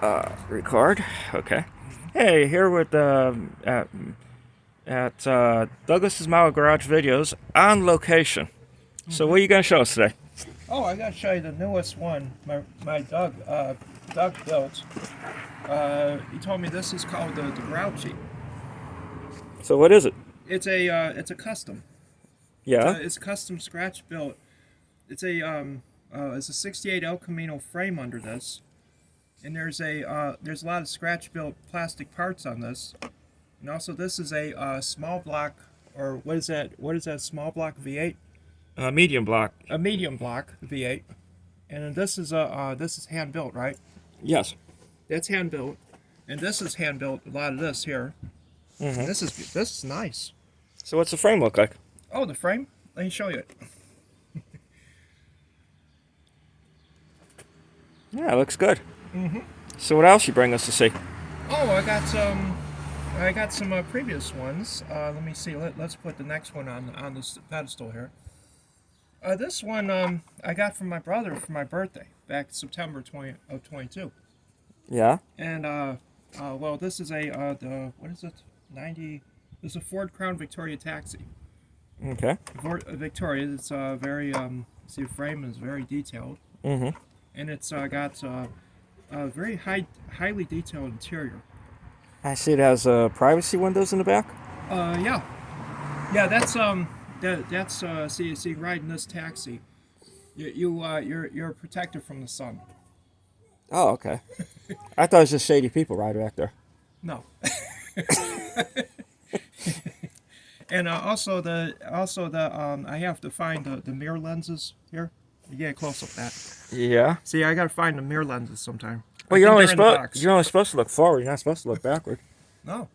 Record. Okay. Hey, here with at Douglas's Mile Garage Videos on location. So, what are you gonna show us today? Oh, I gotta show you the newest one. My Doug built. He told me this is called the Grouchy. So, what is it? It's a custom. Yeah. It's a custom scratch built. It's a '68 El Camino frame under this, and there's a lot of scratch built plastic parts on this, and also this is a small block, or what is that? What is that small block V8? Medium block. A medium block V8, and then this is hand built, right? Yes. That's hand built, and this is hand built. A lot of this here. Mm-hmm. This is nice. So, what's the frame look like? Oh, the frame. Let me show you it. Yeah, it looks good. So, what else you bring us to see? Oh, I got some. I got some previous ones. Let me see. Let's put the next one on this pedestal here. This one I got from my brother for my birthday back September 22. Yeah. And well, this is the what is it? 90. This is a Ford Crown Victoria taxi. Okay. Victoria. It's very see the frame is very detailed, Mm-hmm. and it's got a very highly detailed interior. I see it has privacy windows in the back. Yeah, yeah. That's see riding this taxi, you're protected from the sun. Oh, okay. I thought it was just shady people right back there. No. And also the I have to find the mirror lenses here. You get close up that. Yeah. See, I gotta find the mirror lenses sometime. Well, I think they're in the box. you're only supposed to look forward. You're not supposed to look backward. No.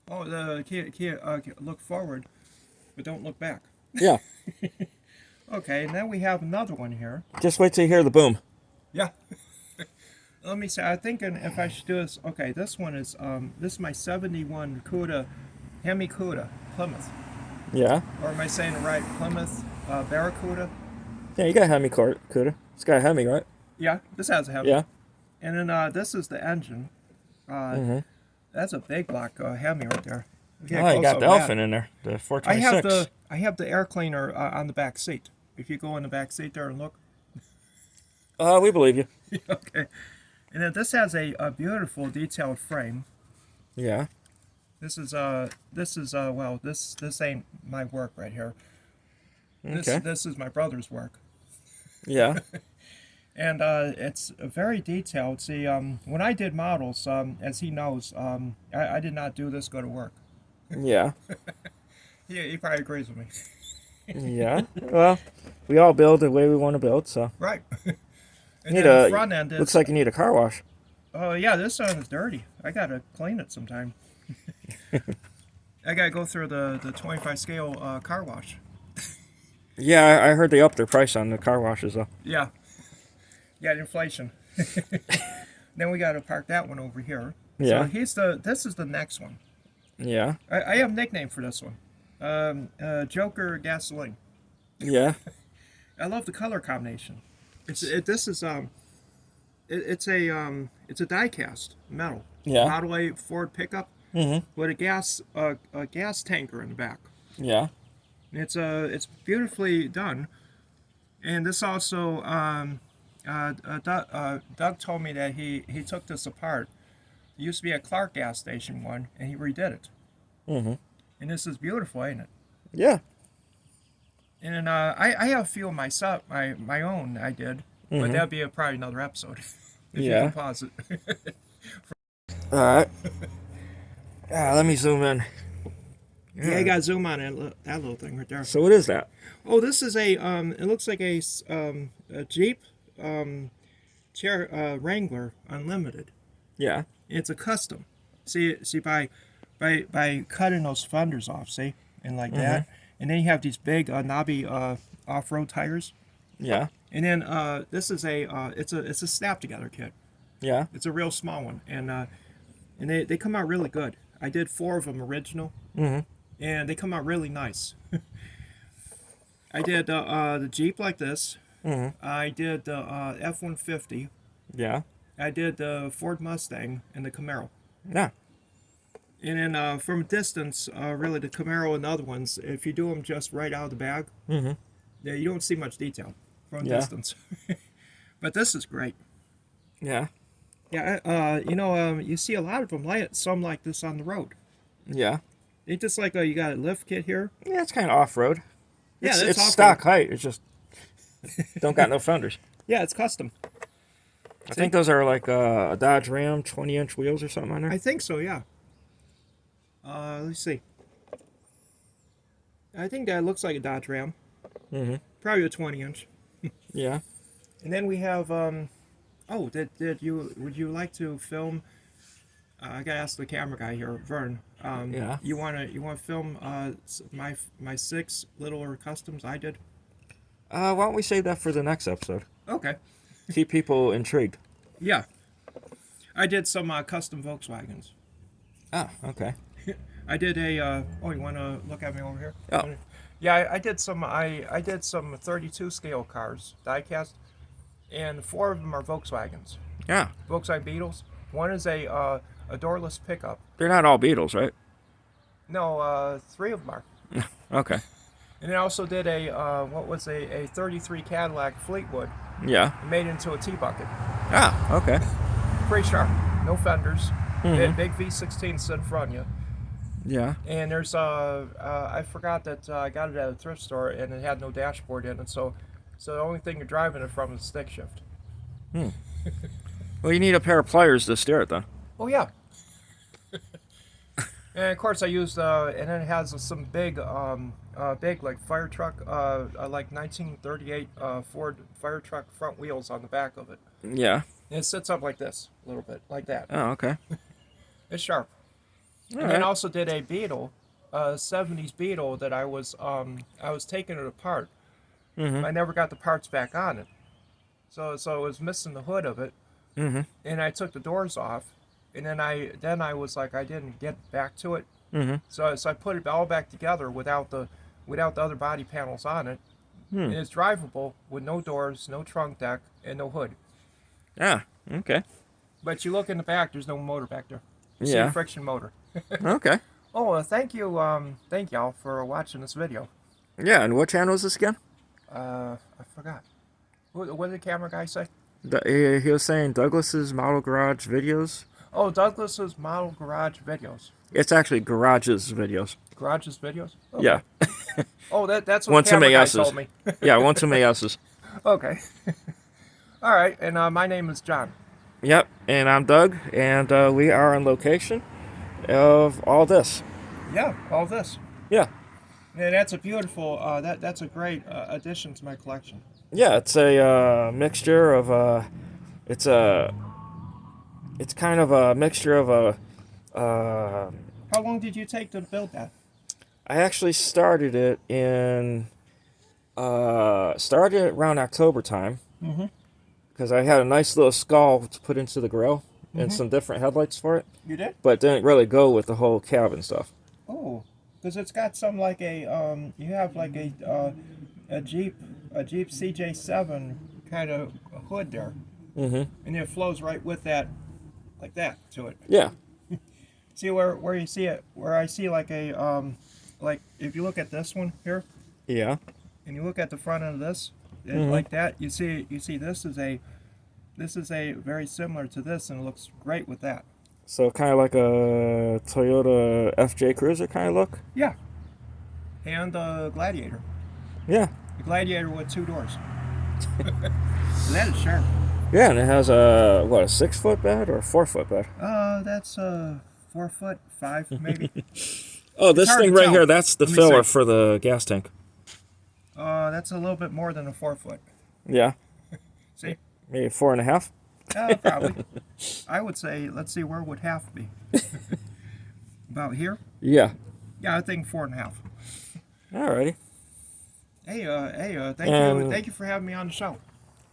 Oh, the can't look forward, but don't look back. Yeah. Okay, and then we have another one here. Just wait till you hear the boom. Yeah. Let me see. I'm thinking if I should do this. Okay, this is my '71 Cuda, Hemi Cuda Plymouth, Yeah. or am I saying it right? Plymouth Barracuda. Yeah, you got Hemi Cuda. It's got a Hemi, right? Yeah, this has a Hemi. Yeah. And then this is the engine. Uh, Mm-hmm. that's a big block Hemi right there. Oh, you got the elephant in there, the I have 426. the air cleaner on the back seat. If you go in the back seat there and look. We believe you. Okay. And then this has a beautiful detailed frame. Yeah. This ain't my work right here. Okay. This is my brother's work. Yeah. And it's very detailed. See, when I did models, as he knows, I did not do this go to work. Yeah. He probably agrees with me. Yeah. Well, we all build the way we want to build, so. Right. And Need then the a. front end Looks is, like you need a car wash. oh yeah, this one is dirty. I gotta clean it sometime. I gotta go through the 25 scale car wash. Yeah, I heard they upped their price on the car washes, though. Yeah, yeah, inflation. Then we gotta park that one over here. So Yeah. this is the next one. Yeah. I have a nickname for this one. Joker Gasoline. Yeah. I love the color combination. This is it's a die cast metal. Yeah. Model A Ford pickup Mm-hmm. with a gas tanker in the back. Yeah. And it's beautifully done. And this also Doug told me that he took this apart. It used to be a Clark gas station one, and he redid it. Mm-hmm. And this is beautiful, ain't it? Yeah. And then, I have a few of myself, my own I did, but Mm-hmm. that'd be probably another episode if you Yeah. can pause it. All right. Let me zoom in. Yeah, you gotta zoom on that little thing right there. So what is that? Oh, this is it looks like a Jeep Wrangler Unlimited. Yeah. It's a custom. See by cutting those fenders off, see, and like that, and then you have these big knobby off-road tires, Yeah. and then this is it's a snap together kit. Yeah. It's a real small one, and they come out really good. I did 4 of them original, Mm-hmm. and they come out really nice. I did the Jeep like this. Mm-hmm. I did the F-150. Yeah. I did the Ford Mustang and the Camaro. Yeah. And then from a distance, really the Camaro and the other ones, if you do them just right out of the bag, yeah, you don't see much detail from a Yeah. distance. But this is great. Yeah. Yeah, you see a lot of them, some like this on the road. Yeah. Ain't this like you got a lift kit here? Yeah, it's kind of off-road. Yeah, It's, that's it's off-road. stock height. It's just don't got no fenders. Yeah, it's custom. I think those are like a Dodge Ram 20-inch wheels or something on there. I think so, yeah. Let's see. I think that looks like a Dodge Ram. Mm-hmm. Probably a 20-inch. Yeah. And then we have, would you like to film? I gotta ask the camera guy here, Vern. Yeah. You wanna film my 6 littler customs I did? Why don't we save that for the next episode? Okay. Keep people intrigued. Yeah. I did some custom Volkswagens. Oh, okay. I did a. You want to look at me over here? Oh. Yeah, I did some. I did some 32 scale cars, diecast, and 4 of them are Volkswagens. Yeah. Volkswagen Beetles. One is a doorless pickup. They're not all Beetles, right? No, 3 of them are. Okay. And I also did a 33 Cadillac Fleetwood, Yeah. made into a T-bucket. Ah, okay. Pretty sharp. No fenders. Mhm. Big V16 sit in front of you. Yeah. And there's I forgot that I got it at a thrift store and it had no dashboard in it, so the only thing you're driving it from is stick shift. Well, you need a pair of pliers to steer it, then. Oh yeah. And of course I used and then it has some big like fire truck like 1938 Ford fire truck front wheels on the back of it. Yeah. And it sits up like this a little bit, like that. Oh, okay. It's sharp. All And then right. also did a Beetle, a 70s Beetle that I was taking it apart. Mhm. I never got the parts back on it, so it was missing the hood of it. Mhm. And I took the doors off, and then I was like I didn't get back to it, Mhm. so I put it all back together without the other body panels on it, and it's drivable with no doors, no trunk deck, and no hood. Ah, okay. But you look in the back, there's no motor back there. You see Yeah. a friction motor. Okay. Oh, thank y'all for watching this video. Yeah, and what channel is this again? I forgot. What did the camera guy say? He was saying Douglas's Model Garage videos. Oh, Douglas's Model Garage Videos. It's actually Garage's videos. Garage's Videos? Okay. Yeah. Oh, that's what One the too camera many guy S's. told me. Yeah, one too many S's. Okay. All right, and my name is John. Yep, and I'm Doug, and we are on location of all this. Yeah, all this. Yeah. And that's a beautiful, that's a great addition to my collection. Yeah, it's a mixture of it's kind of a mixture of How long did you take to build that? I actually started it around October time. Mm-hmm. Because I had a nice little skull to put into the grill and some different headlights for it, You did? but it didn't really go with the whole cabin stuff. Oh, because it's got some like you have like a Jeep CJ7 kind of hood there, Mm-hmm. and it flows right with that, like that to it. Yeah. See where you see it, where I see like a like if you look at this one here, Yeah. and you look at the front end of this, Mhm. like that, you see this is a very similar to this, and it looks great with that. So kind of like a Toyota FJ Cruiser kind of look. Yeah. And the Gladiator. Yeah. The Gladiator with 2 doors. That is sharp. Yeah, and it has a 6-foot bed or a 4-foot bed? That's 4 foot, 5 maybe. Oh, this hard thing to right tell. here, that's the Let me filler see. for the gas tank. That's a little bit more than a 4 foot. Yeah. See? Maybe 4.5. Probably. I would say, let's see, where would half be? About here? Yeah. Yeah, I think 4.5. Alrighty. Hey, thank you for having me on the show.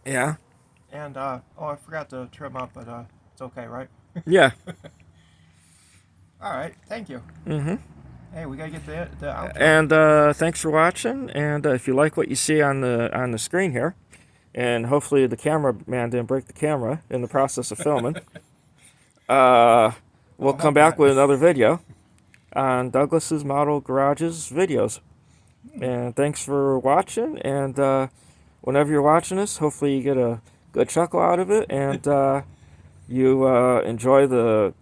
Yeah. And I forgot to trim up, but it's okay, right? Yeah. All right, thank you. Mm-hmm. Hey, we gotta get the outro. And thanks for watching. And if you like what you see on the screen here, and hopefully the cameraman didn't break the camera in the process of filming. We'll come hope back not. with another video on Douglas's Model Garage's videos. And thanks for watching, and whenever you're watching this, hopefully you get a good chuckle out of it, and you enjoy the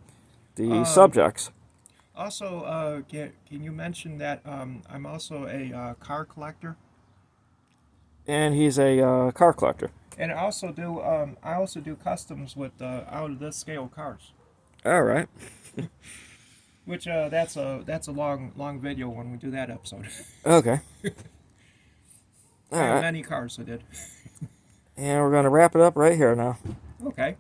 subjects. Also, can you mention that I'm also a car collector, And he's a car collector. and I also do customs with out of this scale cars. All right. Which that's a long video when we do that episode. Okay. I All have right. many cars I did. And we're going to wrap it up right here now. Okay.